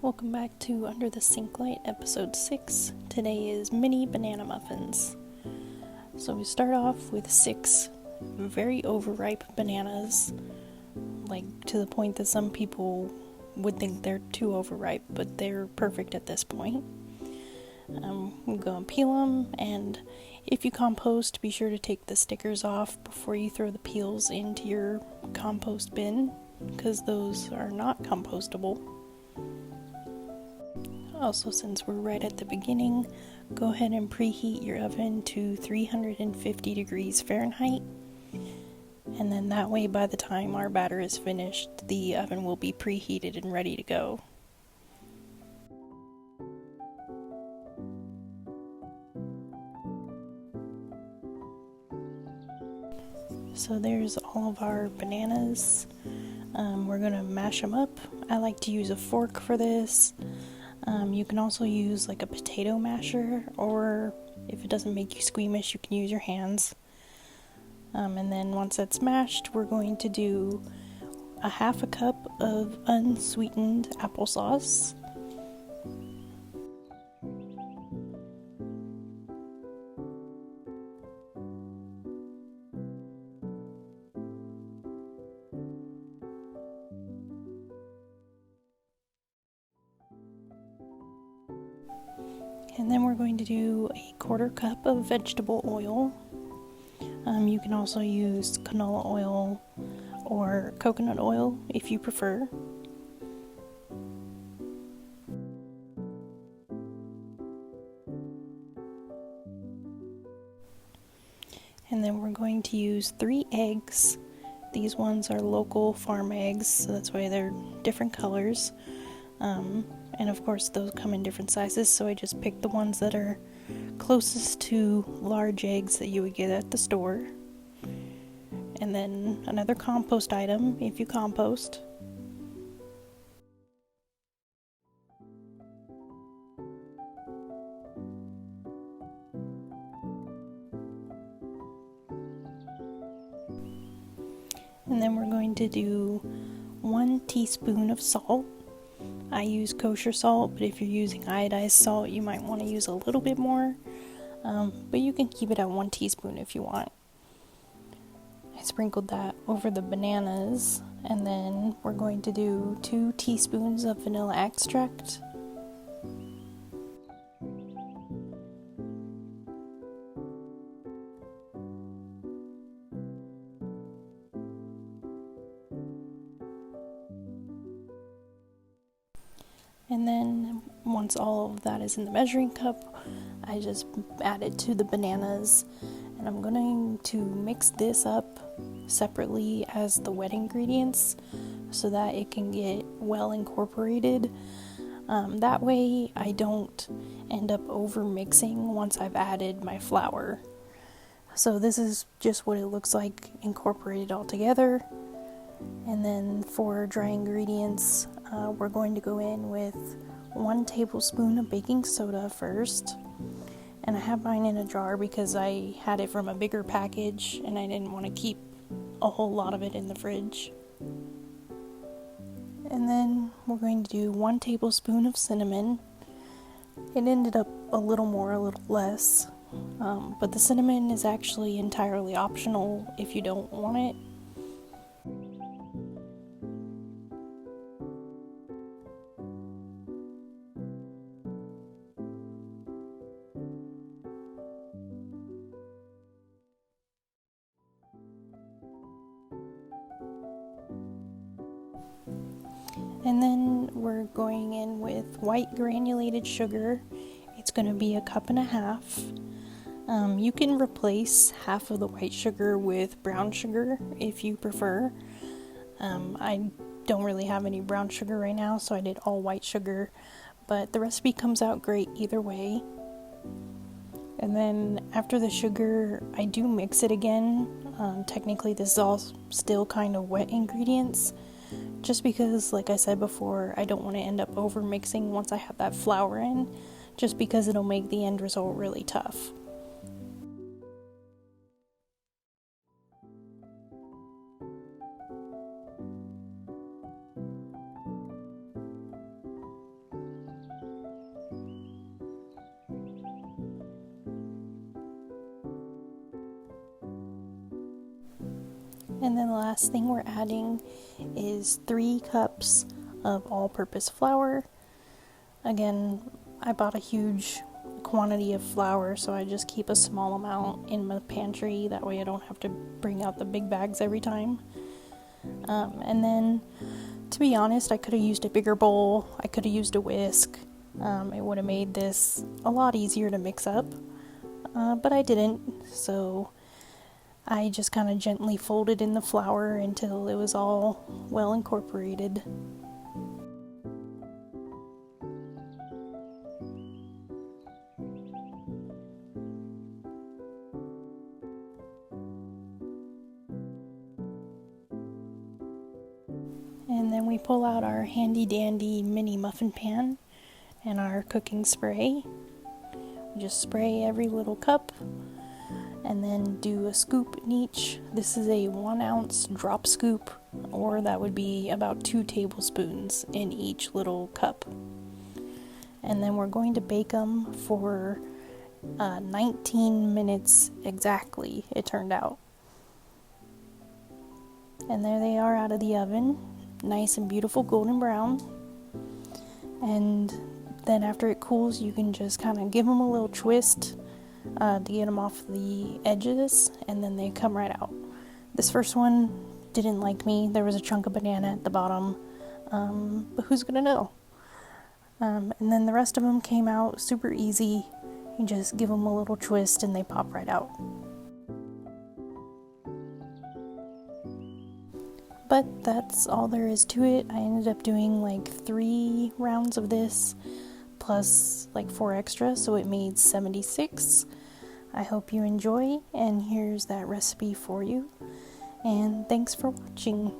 Welcome back to Under the Sink Light, episode 6. Today is mini banana muffins. So we start off with 6 very overripe bananas, like to the point that some people would think they're too overripe, but they're perfect at this point. We'll go and peel them, and if you compost, be sure to take the stickers off before you throw the peels into your compost bin, because those are not compostable. Also, since we're right at the beginning, go ahead and preheat your oven to 350 degrees Fahrenheit. And then that way, by the time our batter is finished, the oven will be preheated and ready to go. So there's all of our bananas. We're going to mash them up. I like to use a fork for this. You can also use like a potato masher, or if it doesn't make you squeamish, you can use your hands. And then once that's mashed, we're going to do a half a cup of unsweetened applesauce. And then we're going to do a quarter cup of vegetable oil. You can also use canola oil or coconut oil if you prefer. And then we're going to use 3 eggs. These ones are local farm eggs, so that's why they're different colors. And of course those come in different sizes, so I just picked the ones that are closest to large eggs that you would get at the store. And then another compost item if you compost. And then we're going to do 1 teaspoon of salt. I use kosher salt, but if you're using iodized salt, you might want to use a little bit more. But you can keep it at 1 teaspoon if you want. I sprinkled that over the bananas, and then we're going to do 2 teaspoons of vanilla extract. And then once all of that is in the measuring cup, I just add it to the bananas, and I'm going to mix this up separately as the wet ingredients so that it can get well incorporated. That way I don't end up over mixing once I've added my flour. So this is just what it looks like incorporated all together. And then for dry ingredients, we're going to go in with 1 tablespoon of baking soda first. And I have mine in a jar because I had it from a bigger package and I didn't want to keep a whole lot of it in the fridge. And then we're going to do 1 tablespoon of cinnamon. It ended up a little more, a little less. But the cinnamon is actually entirely optional if you don't want it. And then we're going in with white granulated sugar. It's going to be 1.5 cups. You can replace half of the white sugar with brown sugar if you prefer. I don't really have any brown sugar right now, so I did all white sugar, but the recipe comes out great either way. And then after the sugar, I do mix it again. Technically this is all still kind of wet ingredients, just because, like I said before, I don't want to end up over mixing once I have that flour in, just because it'll make the end result really tough. And then the last thing we're adding is 3 cups of all-purpose flour. Again, I bought a huge quantity of flour, so I just keep a small amount in my pantry. That way I don't have to bring out the big bags every time. And then, to be honest, I could have used a bigger bowl. I could have used a whisk. It would have made this a lot easier to mix up. But I didn't, so I just kind of gently folded in the flour until it was all well incorporated. And then we pull out our handy dandy mini muffin pan and our cooking spray. We just spray every little cup and then do a scoop in each. This is a 1 ounce drop scoop, or that would be about 2 tablespoons in each little cup. And then we're going to bake them for 19 minutes exactly, it turned out. And there they are out of the oven, nice and beautiful golden brown. And then after it cools, you can just kind of give them a little twist to get them off the edges, and then they come right out. This first one didn't like me. There was a chunk of banana at the bottom, but who's gonna know? And then the rest of them came out super easy. You just give them a little twist and they pop right out. But that's all there is to it. I ended up doing like 3 rounds of this plus like 4 extra, so it made 76. I hope you enjoy, and here's that recipe for you. And thanks for watching.